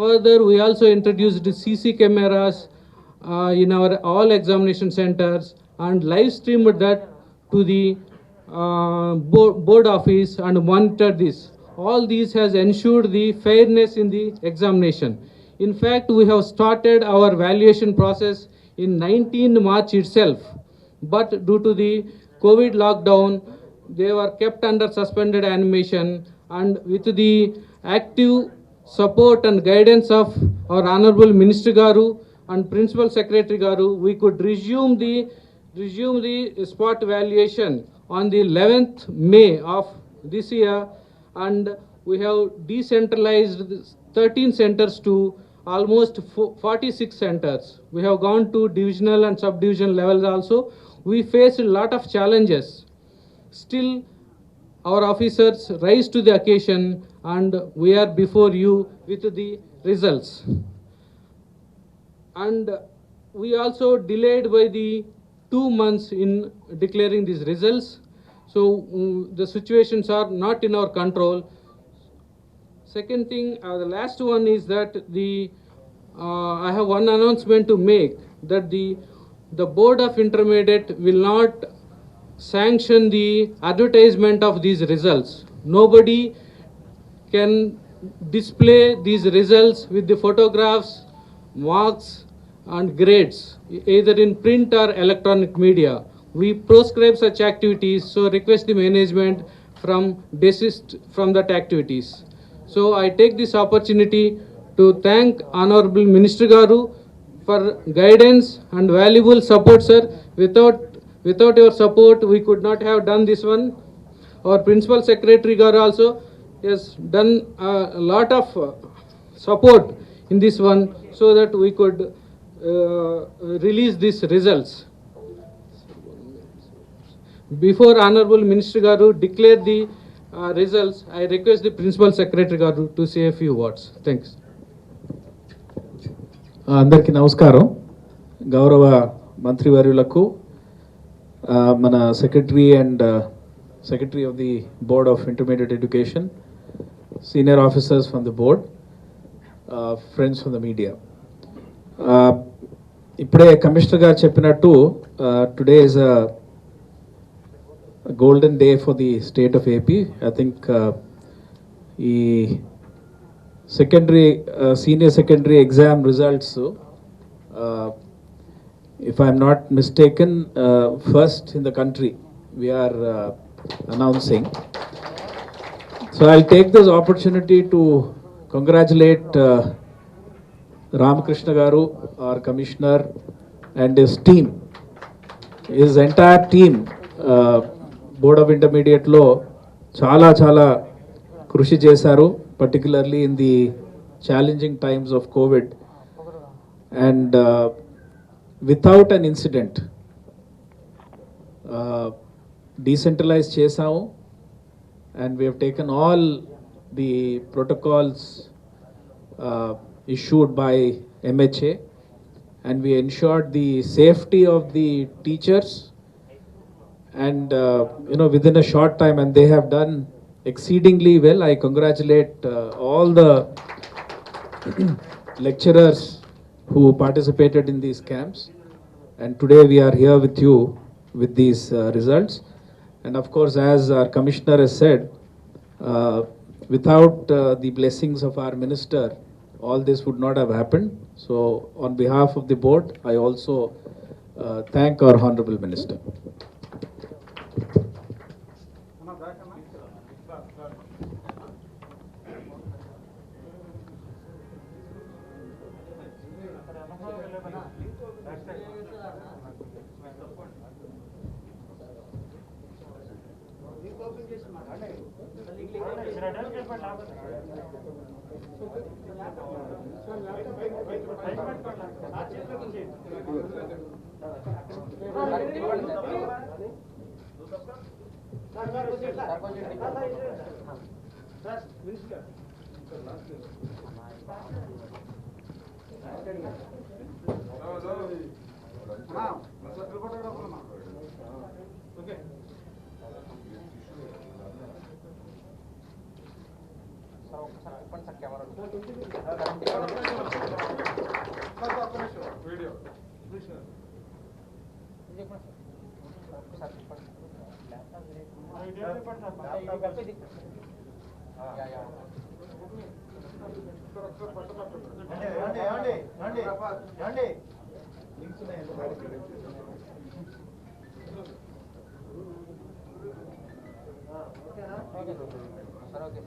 Further, we also introduced CC cameras in our all examination centers and live streamed that to the board office and monitored this. All these has ensured the fairness in the examination. In fact, we have started our valuation process in 19 March itself, but due to the COVID lockdown, they were kept under suspended animation, and with the active support and guidance of our Honorable Minister Garu and Principal Secretary Garu, we could resume the spot valuation on the 11th May of this year, and we have decentralized 13 centers to almost 46 centers. We have gone to divisional and subdivision levels also. We faced a lot of challenges. Still, our officers rise to the occasion, and we are before you with the results. And we also delayed by the 2 months in declaring these results. So the situations are not in our control. Second thing, the last one is that I have one announcement to make, that the Board of Intermediate will not sanction the advertisement of these results. Nobody can display these results with the photographs, marks and grades, either in print or electronic media. We proscribe such activities, so request the management from desist from that activities. So I take this opportunity to thank Honorable Minister Garu for guidance and valuable support, sir. Without your support, we could not have done this one. Our Principal Secretary Garu also has done a lot of support in this one, so that we could release these results. Before Honorable Minister Garu declare the results, I request the Principal Secretary Garu to say a few words. Thanks. అందరికీ నమస్కారం. గౌరవ మంత్రివర్యులకు, మన secretary and secretary of the board of intermediate education, senior officers from the board, friends from the media. ఇప్పుడే commissioner గారు చెప్పినట్టు today is a golden day for the state of AP. I think ఈ secondary senior secondary exam results, if I am not mistaken, first in the country we are announcing. So I'll take this opportunity to congratulate Ramakrishna Garu, our commissioner, and his team, his entire team. Board of Intermediate లో చాలా కృషి చేశారు, particularly in the challenging times of COVID, and without an incident decentralized చేసాము, and we have taken all the protocols issued by MHA, and we ensured the safety of the teachers, and within a short time, and they have done exceedingly well. I congratulate all the lecturers who participated in these camps, and today we are here with you with these results. And of course, as our commissioner has said, without the blessings of our minister, all this would not have happened. So on behalf of the board, I also thank our honorable minister. Okay